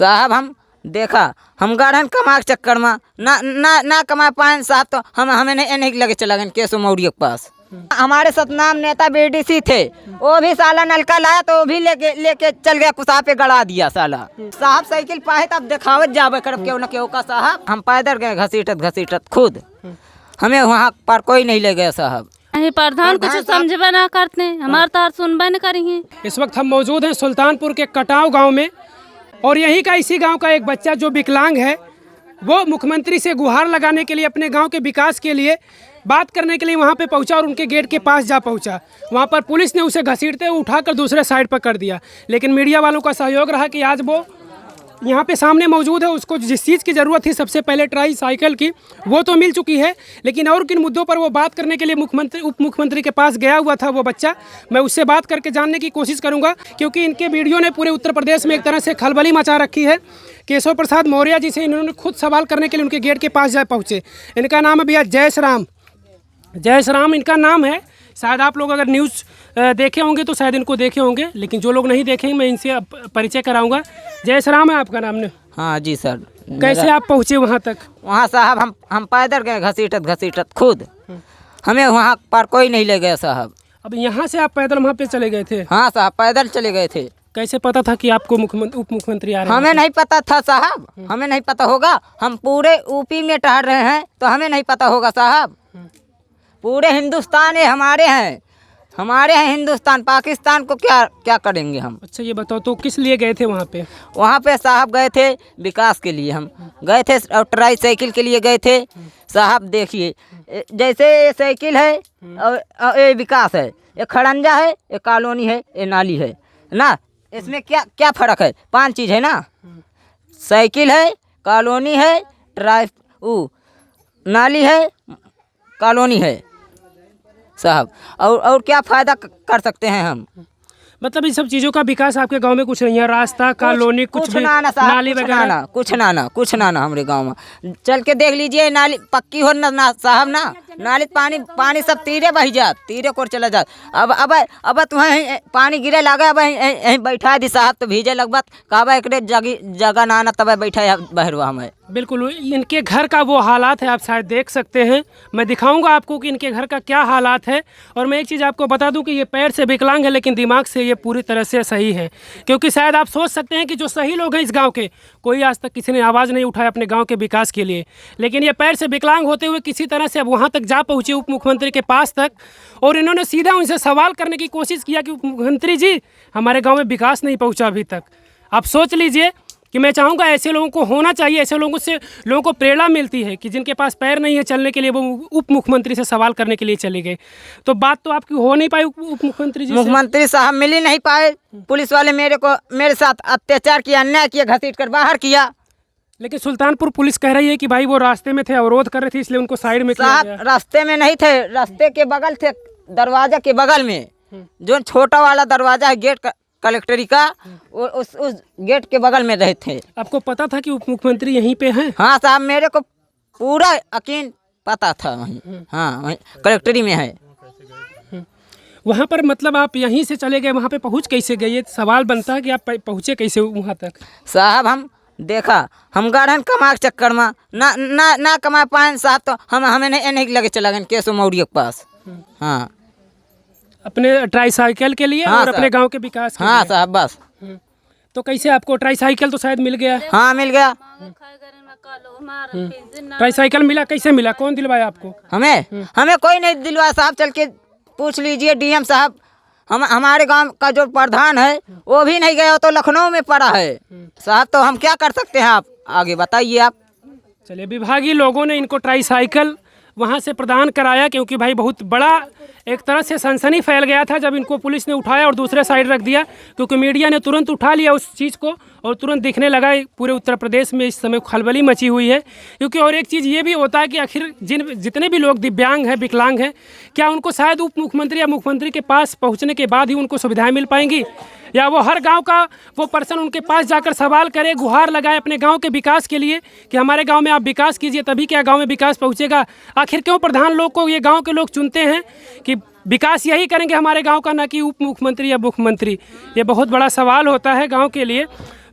साहब हम देखा हम गढ़न कमा के चक्कर में ना कमा पाए साहब, तो हमें नहीं लगे चला गए केसो मौर्य के पास। हमारे सतनाम नेता बीडीसी थे, वो भी साला नलका लाया तो वो भी लेके चल गया, कुसा पे गड़ा दिया साला। साहब साइकिल पाए तब दिखावत जावे करब क्यों न क्यों का साहब। हम पैदल गए घसीटत खुद, हमें वहाँ पर कोई नहीं ले गया साहब। प्रधान कुछ समझबे ना करते, हमारे तो सुनबे न करेंगे। इस वक्त हम मौजूद हैं सुल्तानपुर के कटाव गांव में, और यहीं का इसी गांव का एक बच्चा जो विकलांग है, वो मुख्यमंत्री से गुहार लगाने के लिए, अपने गांव के विकास के लिए बात करने के लिए वहां पे पहुंचा और उनके गेट के पास जा पहुंचा। वहां पर पुलिस ने उसे घसीटते हुए उठाकर दूसरे साइड पर कर दिया, लेकिन मीडिया वालों का सहयोग रहा कि आज वो यहाँ पे सामने मौजूद है। उसको जिस चीज़ की ज़रूरत थी सबसे पहले ट्राई साइकिल की, वो तो मिल चुकी है, लेकिन और किन मुद्दों पर वो बात करने के लिए उप मुख्यमंत्री के पास गया हुआ था वो बच्चा, मैं उससे बात करके जानने की कोशिश करूँगा, क्योंकि इनके वीडियो ने पूरे उत्तर प्रदेश में एक तरह से खलबली मचा रखी है। केशव प्रसाद मौर्य जी से इन्होंने खुद सवाल करने के लिए उनके गेट के पास जा पहुँचे। इनका नाम है भैया जयसराम इनका नाम है। शायद आप लोग अगर न्यूज़ देखे होंगे तो शायद इनको देखे होंगे, लेकिन जो लोग नहीं देखेंगे मैं इनसे परिचय कराऊंगा। जयसराम है आपका नाम ने? हाँ जी सर। कैसे आप पहुँचे वहाँ तक? वहाँ साहब हम पैदल गए घसीटत खुद, हमें वहाँ पर कोई नहीं ले गया साहब। अब यहाँ से आप पैदल वहाँ पे चले गए थे? हाँ साहब पैदल चले गए थे। कैसे पता था कि आपको उप मुख्यमंत्री आ रहे हैं? हमें नहीं पता था साहब, हमें नहीं पता होगा। हम पूरे यूपी में टहल रहे हैं तो हमें नहीं पता होगा साहब। पूरे हिंदुस्तान है हमारे हैं हिंदुस्तान, पाकिस्तान को क्या करेंगे हम। अच्छा ये बताओ, तो किस लिए गए थे वहाँ पे? वहाँ पे साहब गए थे विकास के लिए, हम गए थे और ट्राई साइकिल के लिए गए थे साहब। देखिए जैसे ये साइकिल है और ये विकास है, ये खड़ंजा है, ये कॉलोनी है, ये नाली है ना। इसमें क्या फ़र्क है? 5 चीज़ है ना, साइकिल है, कॉलोनी है, नाली है, कॉलोनी है साहब। और क्या फ़ायदा कर सकते हैं हम? मतलब इन सब चीज़ों का विकास आपके गांव में कुछ नहीं है? रास्ता, कॉलोनी, कुछ भी नाली वगैरह कुछ ना हमारे गांव में। चल के देख लीजिए, नाली पक्की हो ना साहब ना, नाली पानी सब तीरे बह जात, तीरे को चला जात। अब तुम्हें पानी गिरे लगा, अब यहीं बैठा दी साहब, तो भीजे लगभग कहबा एक जगह ना तब बैठा बहरवा हमें। बिल्कुल इनके घर का वो हालात है, आप शायद देख सकते हैं। मैं दिखाऊंगा आपको कि इनके घर का क्या हालात है। और मैं एक चीज़ आपको बता दूं कि ये पैर से विकलांग है, लेकिन दिमाग से ये पूरी तरह से सही है। क्योंकि शायद आप सोच सकते हैं कि जो सही लोग हैं इस गांव के, कोई आज तक किसी ने आवाज़ नहीं उठाया अपने गांव के विकास के लिए, लेकिन ये पैर से विकलांग होते हुए किसी तरह से अब वहाँ तक जा पहुँचे, उप मुख्यमंत्री के पास तक। और इन्होंने सीधा उनसे सवाल करने की कोशिश किया कि उप मुख्यमंत्री जी हमारे गाँव में विकास नहीं पहुँचा अभी तक। आप सोच लीजिए कि मैं चाहूँगा ऐसे लोगों को होना चाहिए, ऐसे लोगों से लोगों को प्रेरणा मिलती है कि जिनके पास पैर नहीं है चलने के लिए, वो उप मुख्यमंत्री से सवाल करने के लिए चले गए। तो बात तो आपकी हो नहीं पाई उप मुख्यमंत्री जी से? मुख्यमंत्री साहब मिल ही नहीं पाए। पुलिस वाले मेरे साथ अत्याचार किया, अन्याय किया, घसीट कर बाहर किया। लेकिन सुल्तानपुर पुलिस कह रही है कि भाई वो रास्ते में थे, अवरोध कर रहे थे, इसलिए उनको साइड में किया गया। रास्ते में नहीं थे, रास्ते के बगल थे, दरवाजा के बगल में जो छोटा वाला दरवाजा है गेट का कलेक्टरी का, उस गेट के बगल में रहे थे। आपको पता था कि उप मुख्यमंत्री यहीं पे हैं? हाँ साहब मेरे को पूरा यकीन पता था, वहीं हाँ वहीं कलेक्टरी में है। वहाँ पर मतलब आप यहीं से चले गए, वहाँ पे पहुँच कैसे गए? ये सवाल बनता है कि आप पहुँचे कैसे वहाँ तक? साहब हम देखा हम गढ़न कमा के चक्कर में ना कमा पाए साहब, तो हमें नहीं लगे चला गए केशव मौर्य के पास। हाँ अपने ट्राईसाइकिल के लिए। हाँ, और अपने गांव के विकास के लिए। हाँ साहब बस। तो कैसे आपको ट्राईसाइकिल तो शायद मिल गया? हाँ मिल गया। ट्राईसाइकिल मिला? कैसे मिला? कौन दिलवाया आपको? हमें कोई नहीं दिलवाया साहब, चल के पूछ लीजिए डीएम साहब। हमारे गांव का जो प्रधान है वो भी नहीं गया, तो लखनऊ में पड़ा है साहब। तो हम क्या कर सकते हैं, आप आगे बताइए आप। चलिए, विभागीय लोगों ने इनको ट्राईसाइकिल वहाँ से प्रदान कराया, क्योंकि भाई बहुत बड़ा एक तरह से सनसनी फैल गया था जब इनको पुलिस ने उठाया और दूसरे साइड रख दिया, क्योंकि मीडिया ने तुरंत उठा लिया उस चीज़ को और तुरंत दिखने लगा। पूरे उत्तर प्रदेश में इस समय खलबली मची हुई है। क्योंकि और एक चीज़ ये भी होता है कि आखिर जितने भी लोग दिव्यांग हैं, विकलांग हैं, क्या उनको शायद उप मुख्यमंत्री या मुख्यमंत्री के पास पहुँचने के बाद ही उनको सुविधाएँ मिल पाएंगी, या वो हर गांव का वो पर्सन उनके पास जाकर सवाल करे, गुहार लगाए अपने गांव के विकास के लिए कि हमारे गांव में आप विकास कीजिए, तभी क्या गांव में विकास पहुंचेगा? आखिर क्यों प्रधान लोग को ये गांव के लोग चुनते हैं कि विकास यही करेंगे हमारे गांव का, ना कि उप मुख्यमंत्री या मुख्यमंत्री? ये बहुत बड़ा सवाल होता है गांव के लिए।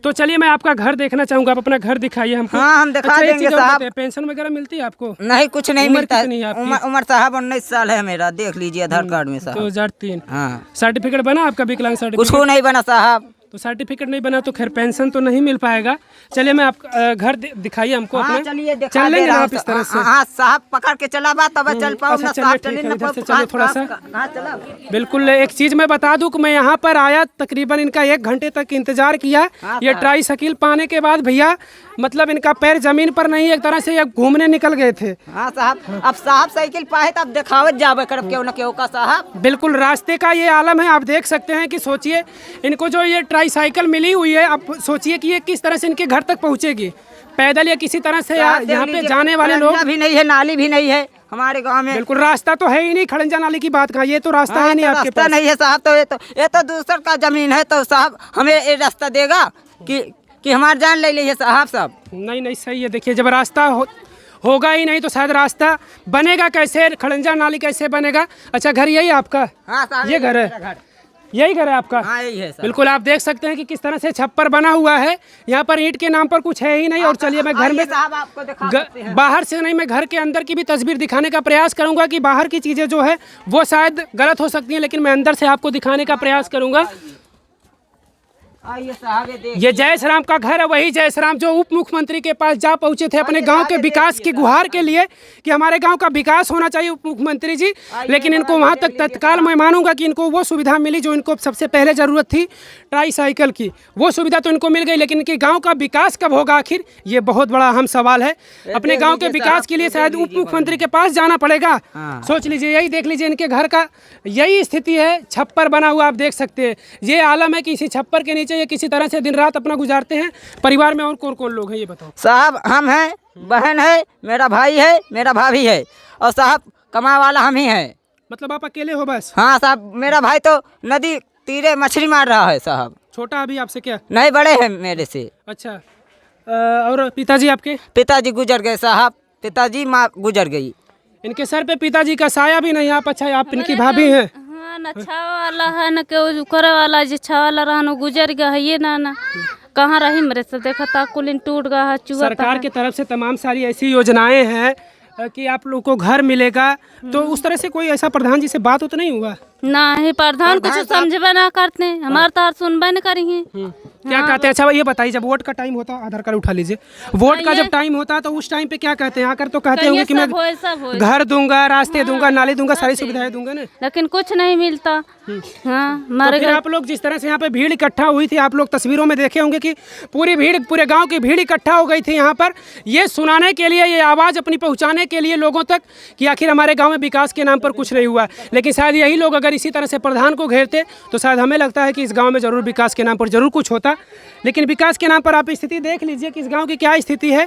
तो तो चलिए मैं आपका घर देखना चाहूँगा, आप अपना घर दिखाइए हमको। हाँ, हम दिखा अच्छा, एक देंगे चीज़ और साहब। बताइए, पेंशन वगैरह मिलती है आपको? नहीं, कुछ नहीं उम्र मिलता कितनी है आपकी? उम्र साहब 19 साल है मेरा, देख लीजिए आधार कार्ड में साहब। 2003। हाँ, सर्टिफिकेट बना आपका विकलांग कुछ सर्टिफिकेट? को नहीं बना साहब। तो सर्टिफिकेट नहीं बना तो खैर पेंशन तो नहीं मिल पाएगा। चलिए मैं आप घर दिखाइए हमको हाँ, अपना। चलिए दिखा चल दे लेंगे रहा ना हूँ। आप इस तरह से? हाँ साहब, पकड़ के चला बा तब चल पाओ अच्छा, ना चलिए साहब। ठीक है, चलिए इधर से चलिए थोड़ा सा। कहाँ चला? बिल्कुल। एक चीज़ मैं बता दूं कि मैं यहाँ पर आया, तकरीबन इनका 1 घंटे तक इंतजार किया। हाँ, ये ट्राईसाइकिल पाने के बाद भैया मतलब इनका पैर जमीन पर नहीं, एक तरह से ये घूमने निकल गए थे। हाँ साहब, अब साहब साइकिल पाए तब दिखावत जावे करब क्यों न क्यों का साहब। बिल्कुल रास्ते का ये आलम है, आप देख सकते हैं कि सोचिए इनको जो ये ट्राईसाइकिल मिली हुई है, आप सोचिए कि ये किस तरह से इनके घर तक पहुँचेगी, पैदल या किसी तरह से। यहाँ पे जाने वाले लोग भी नहीं है, नाली भी नहीं है हमारे गांव में। बिल्कुल, रास्ता तो है ही नहीं। खड़ंजा नाली की बात कहाँ, ये तो रास्ता है नहीं तो आपके रास्ता पास। नहीं है साहब। तो ये तो दूसर का जमीन है, तो साहब हमें ये रास्ता देगा कि हमारी जान ले लीजिए साहब। सब नहीं नहीं, सही है। देखिए जब रास्ता होगा ही नहीं तो शायद रास्ता बनेगा कैसे, खड़ंजा नाली कैसे बनेगा। अच्छा, घर यही आपका? हाँ साहब, ये घर है, यही घर है आपका? हाँ यही है साहब। बिल्कुल, आप देख सकते हैं कि किस तरह से छप्पर बना हुआ है। यहाँ पर ईंट के नाम पर कुछ है ही नहीं। और चलिए मैं घर में साहब आपको दिखा सकते हैं। बाहर से नहीं, मैं घर के अंदर की भी तस्वीर दिखाने का प्रयास करूंगा कि बाहर की चीज़ें जो है वो शायद गलत हो सकती हैं, लेकिन मैं अंदर से आपको दिखाने का प्रयास करूंगा। आइए साहब, ये जयश्राम का घर है, वही जयश्राम जो उप मुख्यमंत्री के पास जा पहुंचे थे अपने गांव के विकास की गुहार के लिए कि हमारे गांव का विकास होना चाहिए उप मुख्यमंत्री जी। लेकिन इनको वहां तक तत्काल मैं मानूंगा कि इनको वो सुविधा मिली जो इनको सबसे पहले ज़रूरत थी, ट्राईसाइकिल की। वो सुविधा तो इनको मिल गई, लेकिन इनके गाँव का विकास कब होगा आखिर, ये बहुत बड़ा अहम सवाल है। अपने गाँव के विकास के लिए शायद उप मुख्यमंत्री के पास जाना पड़ेगा। सोच लीजिए, यही देख लीजिए इनके घर का यही स्थिति है। छप्पर बना हुआ आप देख सकते हैं। ये आलम है कि इसी छप्पर के नीचे ये किसी तरह से दिन रात अपना गुजारते हैं। परिवार में और कौन कौन लोग हैं ये बताओ साहब? हम हैं, बहन है, मेरा भाई है, मेरा भाभी है, और साहब कमा वाला हम ही है। मतलब आप अकेले हो बस? हाँ साहब, मेरा भाई तो नदी तीरे मछली मार रहा है साहब। छोटा अभी आपसे क्या? नहीं, बड़े हैं मेरे से। अच्छा, और पिताजी आपके? पिताजी गुजर गए साहब, पिताजी माँ गुजर गई। इनके सर पे पिताजी का साया भी नहीं। आप अच्छा, आप इनकी भाभी हैं? हाँ, न छावा वाला है न के करे वाला, जो छावा वाला रहा गुजर गया है। ये ना कहाँ रही मेरे से, देखा ताकुलिन टूट गया है, चूहा। सरकार की तरफ से तमाम सारी ऐसी योजनाएं हैं कि आप लोग को घर मिलेगा, तो उस तरह से कोई ऐसा प्रधान जी से बात तो नहीं हुआ? ना ही प्रधान कुछ समझबे ना करते, हमारे तो सुनबे न करी है। क्या कहते हैं? अच्छा ये बताइए, जब वोट का टाइम होता है, आधार कार्ड उठा लीजिए, वोट का जब टाइम होता है तो उस टाइम पे क्या कहते हैं? आकर तो कहते होंगे कि मैं घर दूंगा, रास्ते दूंगा, नाली दूंगा, सारी सुविधाएं दूंगा ना, लेकिन कुछ नहीं मिलता। हाँ, तो फिर आप लोग जिस तरह से यहाँ पे भीड़ इकट्ठा हुई थी, आप लोग तस्वीरों में देखे होंगे कि पूरी भीड़, पूरे गांव की भीड़ इकट्ठा हो गई थी यहाँ पर, ये सुनाने के लिए, ये आवाज़ अपनी पहुँचाने के लिए लोगों तक कि आखिर हमारे गाँव में विकास के नाम पर कुछ नहीं हुआ। लेकिन शायद यही लोग अगर इसी तरह से प्रधान को घेरते तो शायद हमें लगता है कि इस गांव में जरूर विकास के नाम पर जरूर कुछ होता। लेकिन विकास के नाम पर आप स्थिति देख लीजिए कि इस गांव की क्या स्थिति है।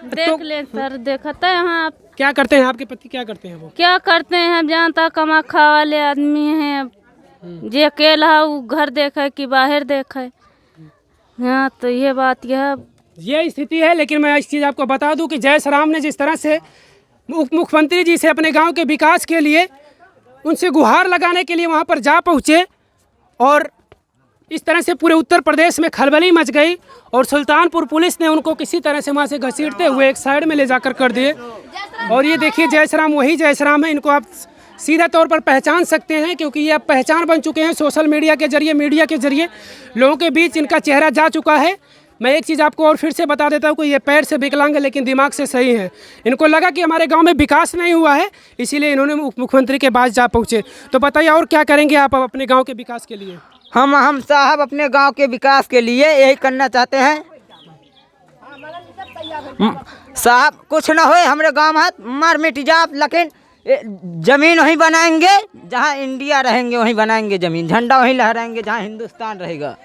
देख ले सर, देखते हैं। आप क्या करते हैं? आपके पति क्या करते हैं? वो क्या करते हैं? हम जानता कमा खा वाले आदमी हैं। जे अकेला है वो घर देखे कि बाहर देखे। हाँ, तो ये बात ये स्थिति है। लेकिन मैं इस चीज़ आपको बता दूं कि जयश्राम ने जिस तरह से उप मुख्यमंत्री जी से अपने गांव के विकास के लिए उनसे गुहार लगाने के लिए वहां पर जा पहुंचे, और इस तरह से पूरे उत्तर प्रदेश में खलबली मच गई, और सुल्तानपुर पुलिस ने उनको किसी तरह से वहां से घसीटते हुए एक साइड में ले जाकर कर दिए। और ये देखिए जयश्राम वही जयश्राम है। इनको आप सीधा तौर पर पहचान सकते हैं, क्योंकि ये अब पहचान बन चुके हैं सोशल मीडिया के जरिए, मीडिया के जरिए लोगों के बीच इनका चेहरा जा चुका है। मैं एक चीज़ आपको और फिर से बता देता हूँ कि ये पैर से विकलांग है लेकिन दिमाग से सही है। इनको लगा कि हमारे गांव में विकास नहीं हुआ है, इसीलिए इन्होंने मुख्यमंत्री के पास जा पहुँचे। तो बताइए और क्या करेंगे आप अपने गांव के विकास के लिए? हम साहब अपने गांव के विकास के लिए यही करना चाहते हैं साहब। कुछ ना होए हमारे गांव में मर मिट जाए, लेकिन जमीन वहीं बनाएंगे जहां इंडिया रहेंगे, वहीं बनाएंगे जमीन, झंडा वहीं लहराएंगे जहां हिंदुस्तान रहेगा।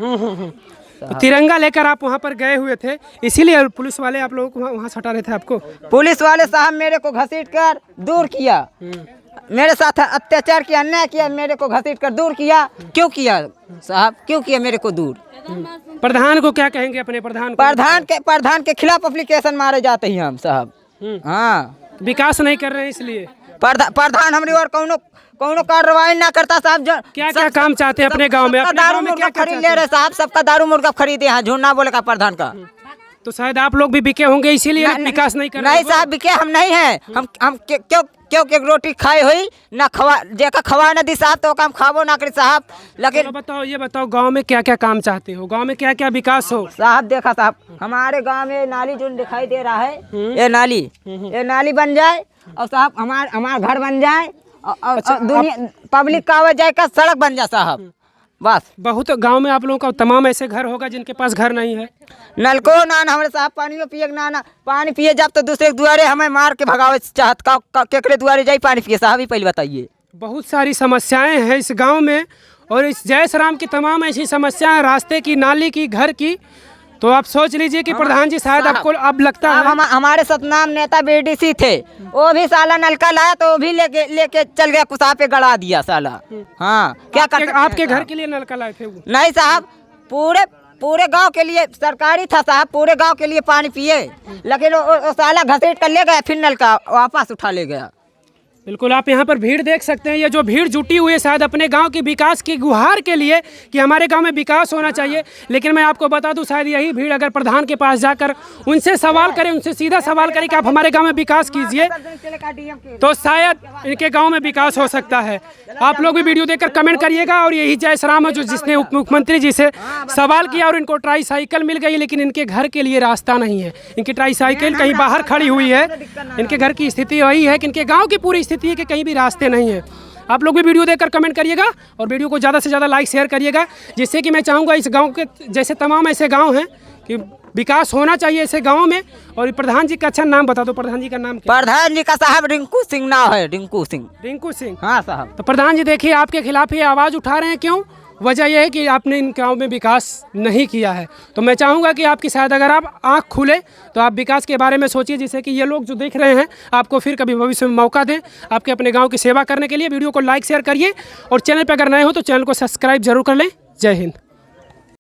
तो तिरंगा लेकर आप वहाँ पर गए हुए थे, इसीलिए पुलिस वाले आप लोगों को वहाँ से हटा रहे थे आपको? पुलिस वाले साहब मेरे को घसीट कर दूर किया, मेरे साथ अत्याचार किया, अन्याय किया, मेरे को घसीट कर दूर किया। क्यों किया साहब, क्यों किया मेरे को दूर? प्रधान को क्या कहेंगे? अपने प्रधान को? प्रधान के खिलाफ एप्लीकेशन मारे जाते हैं हम साहब। हाँ, विकास नहीं कर रहे हैं इसलिए। प्रधान हमारी और कौनो कौनो कार्रवाई ना करता साहब। क्या क्या काम चाहते हैं अपने गांव में? अपने दारू गांव में मुर्गा क्या खरीद ले रहे साहब, सबका दारू मुर्गा खरीदे हैं, झूठ ना बोले का प्रधान का। तो शायद आप लोग भी बिके होंगे, इसीलिए विकास नहीं कर रहे। नहीं साहब बिके हम नहीं हैं, हम क्यों एक रोटी खाई हुई ना खवा जेका खवा न दी साहब तो काम खाबो ना करी साहब। लेकिन बताओ, ये बताओ गांव में क्या क्या काम चाहते हो, गांव में क्या क्या विकास हो? साहब देखा साहब, हमारे गांव में नाली जो दिखाई दे रहा है, ये नाली बन जाए और साहब हमारा घर बन जाए और दुनिया पब्लिक का आवाजाही का सड़क बन जाए साहब, बस। बहुत गांव में आप लोगों का तमाम ऐसे घर होगा जिनके पास घर नहीं है। नलको ना हमारे साहब पानी पिए ना पानी पिए जब तो दूसरे दुआरे हमें मार के भगावे चाहत केकरे दुआरे जाई पानी पिए साहब, ही पहले बताइए। बहुत सारी समस्याएं हैं इस गांव में, और इस जय श्री राम की तमाम ऐसी समस्याएं, रास्ते की, नाली की, घर की। तो आप सोच लीजिए कि प्रधान जी शायद आपको अब लगता है हमारे सतनाम नेता बीडीसी थे, वो भी साला नलका लाया तो वो भी लेके चल गया, कुसा पे गड़ा दिया साला। हाँ क्या कर आपके घर के लिए नलका लाए थे वो? नहीं साहब, पूरे गांव के लिए सरकारी था साहब, पूरे गांव के लिए पानी पिए, लेकिन वो साला घसीट कर ले गया, फिर नलका वापस उठा ले गया। बिल्कुल, आप यहाँ पर भीड़ देख सकते हैं। ये जो भीड़ जुटी हुई है शायद अपने गांव के विकास की गुहार के लिए कि हमारे गांव में विकास होना चाहिए। लेकिन मैं आपको बता दूं, शायद यही भीड़ अगर प्रधान के पास जाकर उनसे सवाल करें, उनसे सीधा सवाल करें कि आप हमारे गांव में विकास कीजिए, तो शायद इनके गांव में विकास हो सकता है। आप लोग भी वीडियो देखकर कमेंट करिएगा। और यही जय श्री राम है जो जिसने उप मुख्यमंत्री जी से सवाल किया और इनको ट्राईसाइकिल मिल गई, लेकिन इनके घर के लिए रास्ता नहीं है। इनकी ट्राईसाइकिल कहीं बाहर खड़ी हुई है। इनके घर की स्थिति वही है कि इनके गाँव की पूरी है कि कहीं भी रास्ते नहीं है। आप लोग भी वीडियो देखकर कमेंट करिएगा और वीडियो को ज़्यादा से ज़्यादा लाइक शेयर करिएगा, जिससे कि मैं चाहूँगा इस गांव के जैसे तमाम ऐसे गांव हैं कि विकास होना चाहिए ऐसे गांव में। और प्रधान जी का अच्छा नाम बता दो, प्रधान जी का नाम क्या? प्रधान जी का साहब रिंकू सिंह नाम है, रिंकू सिंह। हाँ साहब। तो प्रधान जी देखिए आपके खिलाफ ये आवाज़ उठा रहे हैं, क्यों? वजह यह है कि आपने इन गाँव में विकास नहीं किया है। तो मैं चाहूँगा कि आपकी शायद अगर आप आँख खुले तो आप विकास के बारे में सोचिए, जिससे कि ये लोग जो देख रहे हैं आपको फिर कभी भविष्य में मौका दें आपके अपने गांव की सेवा करने के लिए। वीडियो को लाइक शेयर करिए और चैनल पर अगर नए हो तो चैनल को सब्सक्राइब जरूर कर लें। जय हिंद।